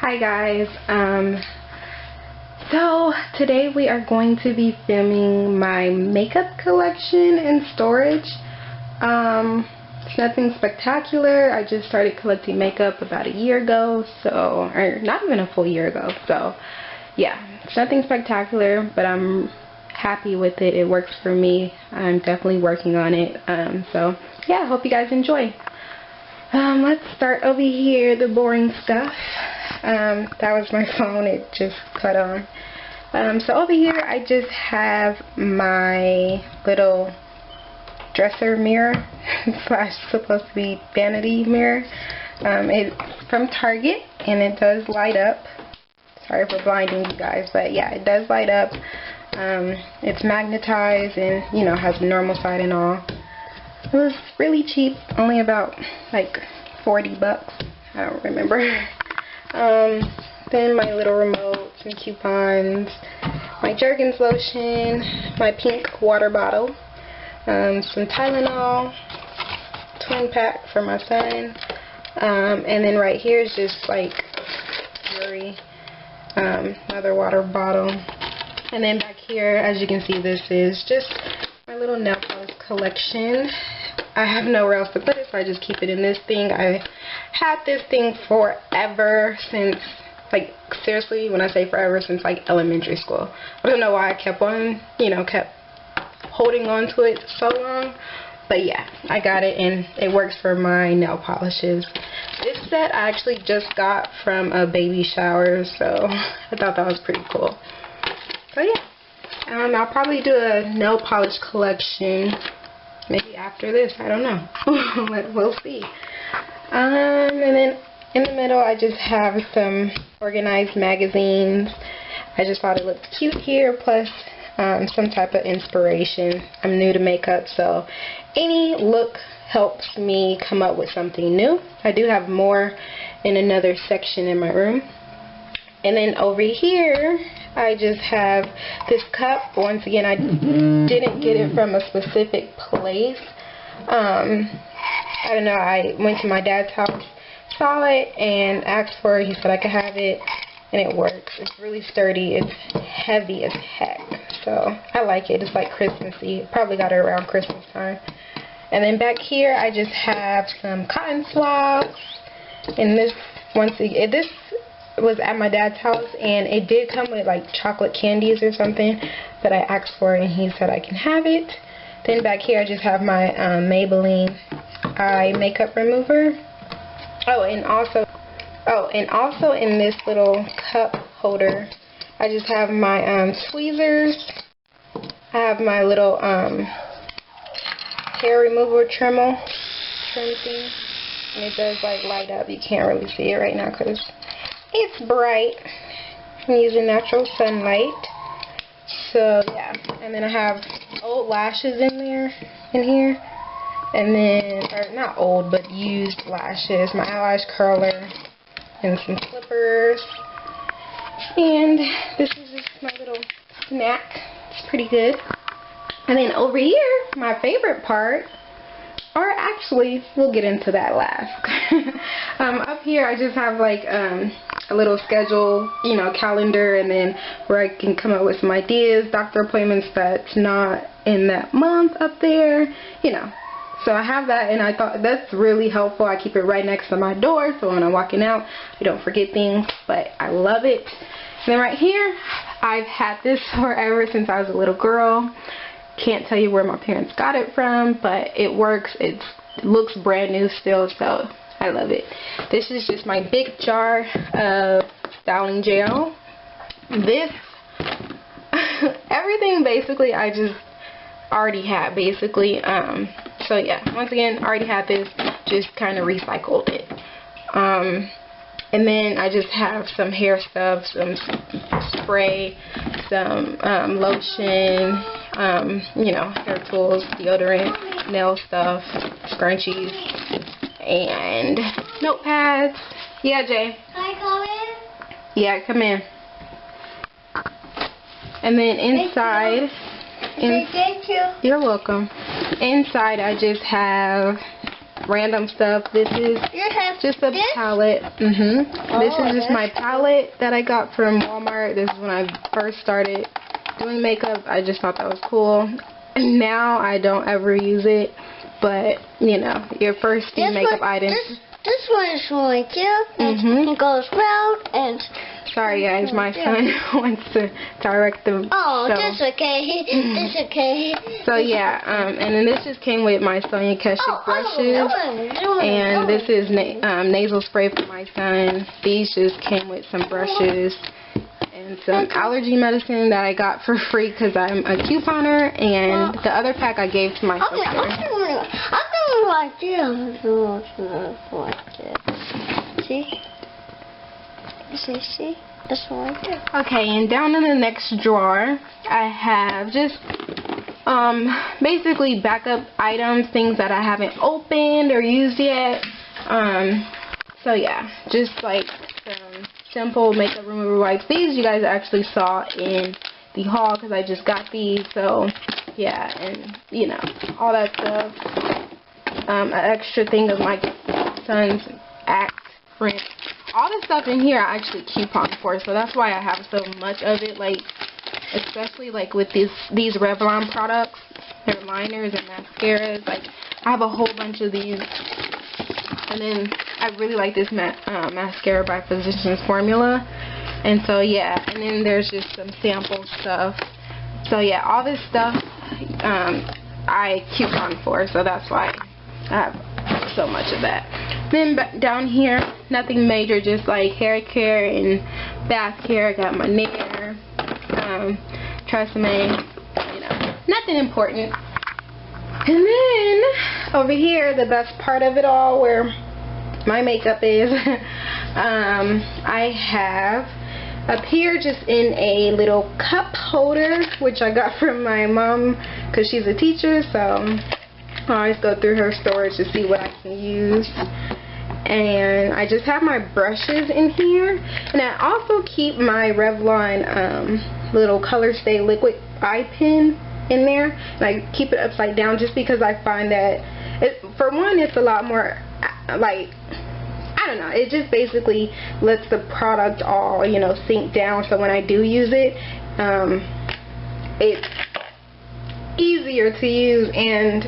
Hi guys, so today we are going to be filming my makeup collection and storage. It's nothing spectacular. I just started collecting makeup about a year ago, or not even a full year ago, so yeah, it's nothing spectacular, but I'm happy with it. It works for me. I'm definitely working on it, so yeah, I hope you guys enjoy. Let's start over here, the boring stuff. That was my phone, it just cut on. So over here I just have my little dresser mirror slash supposed to be vanity mirror. It's from Target and it does light up. Sorry for blinding you guys, but yeah, it does light up. It's magnetized and, you know, has the normal side and all. It was really cheap, only about like 40 bucks. I don't remember. Then my little remote, some coupons, my Jergens lotion, my pink water bottle, some Tylenol, twin pack for my son, and then right here is just like jewelry, another water bottle, and then back here, as you can see, this is just my little nail polish collection. I have nowhere else to put it, so I just keep it in this thing. I had this thing forever, since, like, seriously, when I say forever, since like elementary school. I don't know why I kept on, kept holding on to it so long, but yeah, I got it and it works for my nail polishes. This set I actually just got from a baby shower, so I thought that was pretty cool. So yeah, I'll probably do a nail polish collection maybe after this, I don't know. We'll see. And then in the middle I just have some organized magazines. I just thought it looked cute here, plus some type of inspiration. I'm new to makeup, so any look helps me come up with something new. I do have more in another section in my room. And then over here I just have this cup. Once again, I didn't get it from a specific place. I don't know, I went to my dad's house, saw it, and asked for it. He said I could have it, and it works. It's really sturdy. It's heavy as heck, so I like it. It's like Christmassy. Probably got it around Christmas time. And then back here I just have some cotton swabs, and this, once again, this was at my dad's house, and it did come with like chocolate candies or something that I asked for, and he said I can have it. Then back here I just have my Maybelline eye makeup remover. And also in this little cup holder I just have my tweezers. I have my little hair remover trim thing, and it does like light up. You can't really see it right now because it's bright. I'm using natural sunlight. So yeah, and then I have old lashes in here, and then, or not old, but used lashes, my eyelash curler, and some clippers. And this is just my little snack. It's pretty good. And then over here, my favorite part, or actually, we'll get into that last. Up here, I just have like a little schedule, calendar, and then where I can come up with some ideas, doctor appointments that's not in that month up there, So I have that, and I thought that's really helpful. I keep it right next to my door, so when I'm walking out, I don't forget things, but I love it. And then right here, I've had this forever, since I was a little girl. Can't tell you where my parents got it from, but it works. It looks brand new still, so I love it. This is just my big jar of styling gel. This, everything basically I just already had, basically. So yeah, once again, already had this, just kind of recycled it. And then I just have some hair stuff, some spray, some lotion, hair tools, deodorant, nail stuff, scrunchies, and notepads. Yeah, Jay. Can I come in? Yeah, come in. And then inside, thank you. You're welcome. Inside I just have random stuff. This is just a palette. This is just my palette that I got from Walmart. This is when I first started doing makeup. I just thought that was cool. Now I don't ever use it, but you know, your first few makeup items. This one is really cute. It goes round and. Sorry guys, my son wants to direct the show. That's okay. It's okay. So yeah, and then this just came with my Sonia Kashuk brushes, and this is nasal spray for my son. These just came with some brushes and some allergy medicine that I got for free because I'm a couponer, and the other pack I gave to my sister. I don't like this. See? That's what I did. Okay, and down in the next drawer, I have just basically backup items, things that I haven't opened or used yet. So yeah, just like some simple makeup remover wipes. These you guys actually saw in the haul because I just got these. So yeah, and you know, all that stuff. An extra thing of my son's Act print. All the stuff in here I actually coupon for, so that's why I have so much of it. Like, especially like with these Revlon products, their liners and mascaras. Like, I have a whole bunch of these. And then I really like this mascara by Physicians Formula. And so yeah, and then there's just some sample stuff. So yeah, all this stuff I coupon for, so that's why I have so much of that. Then down here, nothing major, just like hair care and bath care. I got my Nair, Tresemme, you know, nothing important. And then over here, the best part of it all, where my makeup is, I have up here just in a little cup holder, which I got from my mom because she's a teacher, so I always go through her storage to see what I can use. And I just have my brushes in here, and I also keep my Revlon little Color Stay liquid eye pen in there, and I keep it upside down just because I find that for one, it's a lot more like, I don't know, it just basically lets the product all, you know, sink down, so when I do use it, it's easier to use, and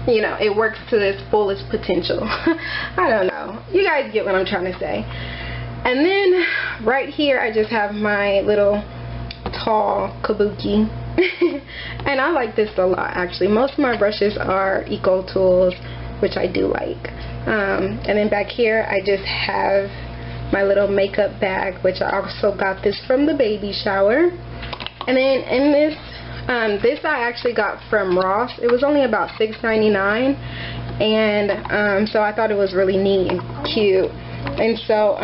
you know, it works to its fullest potential. I don't know. You guys get what I'm trying to say. And then right here I just have my little tall kabuki. And I like this a lot actually. Most of my brushes are Eco Tools, which I do like. And then back here I just have my little makeup bag, which I also got this from the baby shower. And then in this this I actually got from Ross. It was only about $6.99, and so I thought it was really neat and cute. And so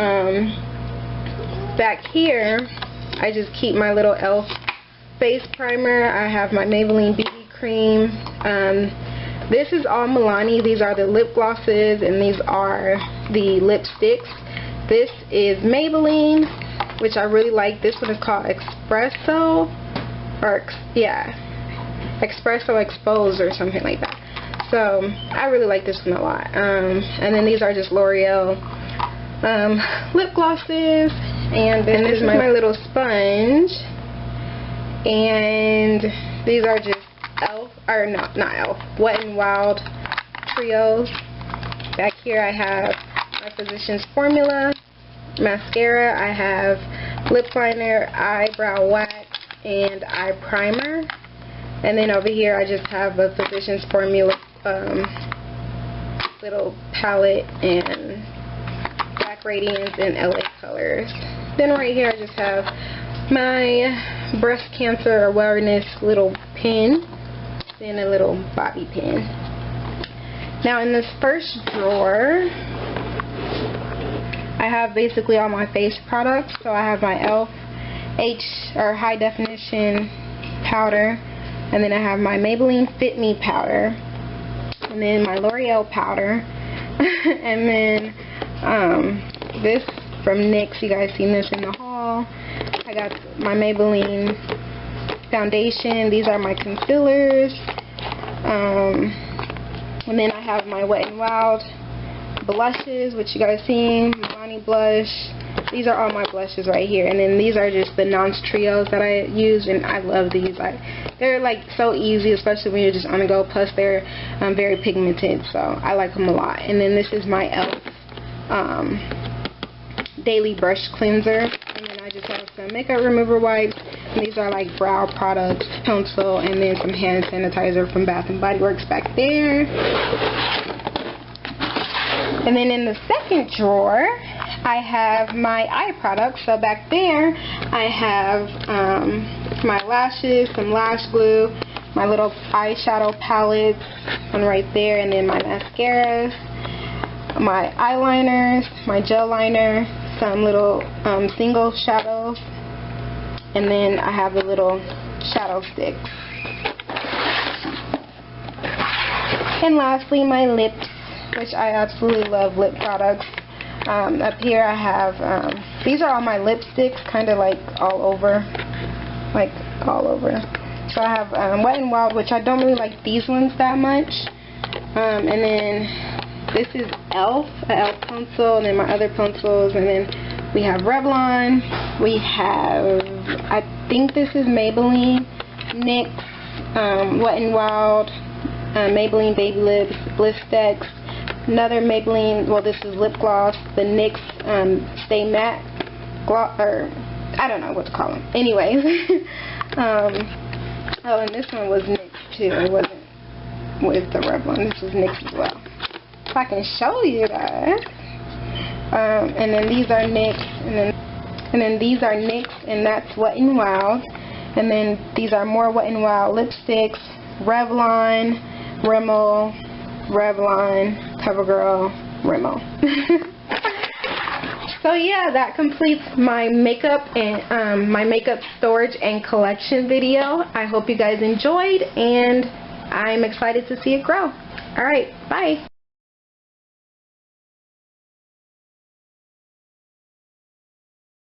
back here I just keep my little e.l.f. face primer. I have my Maybelline BB cream. This is all Milani. These are the lip glosses, and these are the lipsticks. This is Maybelline, which I really like. This one is called Espresso. Espresso Exposed or something like that. So I really like this one a lot. And then these are just L'Oreal lip glosses, and then this is my little sponge, and these are just e.l.f. or not e.l.f. Wet n Wild trios. Back here I have my Physicians Formula mascara. I have lip liner, eyebrow wax, and eye primer. And then over here I just have a Physicians Formula little palette and Black Radiance and LA Colors. Then right here I just have my breast cancer awareness little pin, then a little bobby pin. Now in this first drawer I have basically all my face products. So I have my e.l.f. high definition powder, and then I have my Maybelline Fit Me powder, and then my L'Oreal powder, and then this from NYX. You guys seen this in the haul. I got my Maybelline foundation. These are my concealers, and then I have my Wet n Wild blushes, which you guys seen. Milani blush. These are all my blushes right here. And then these are just the Nonce Trios that I use, and I love these. They're like so easy, especially when you're just on the go. Plus they're very pigmented, so I like them a lot. And then this is my e.l.f. Daily Brush Cleanser. And then I just have some makeup remover wipes. And these are like brow products, pencil, and then some hand sanitizer from Bath & Body Works back there. And then in the second drawer, I have my eye products. So back there, I have my lashes, some lash glue, my little eyeshadow palettes, one right there, and then my mascaras, my eyeliners, my gel liner, some little single shadows, and then I have the little shadow sticks. And lastly, my lips, which I absolutely love lip products. Up here I have, these are all my lipsticks, kind of like all over. So I have Wet n Wild, which I don't really like these ones that much. And then this is e.l.f., an e.l.f. pencil, and then my other pencils. And then we have Revlon. We have, I think this is Maybelline, NYX, Wet n Wild, Maybelline Baby Lips, Blistex, another Maybelline, well, this is lip gloss, the NYX Stay Matte gloss, or I don't know what to call them. Anyways, oh, and this one was NYX too. It wasn't with the Revlon. This was NYX as well. If I can show you guys. And then these are NYX, and then these are NYX, and that's Wet n Wild. And then these are more Wet n Wild lipsticks, Revlon, Rimmel, Revlon, CoverGirl, Rimmel. So yeah, that completes my makeup and my makeup storage and collection video. I hope you guys enjoyed, and I'm excited to see it grow. Alright, bye.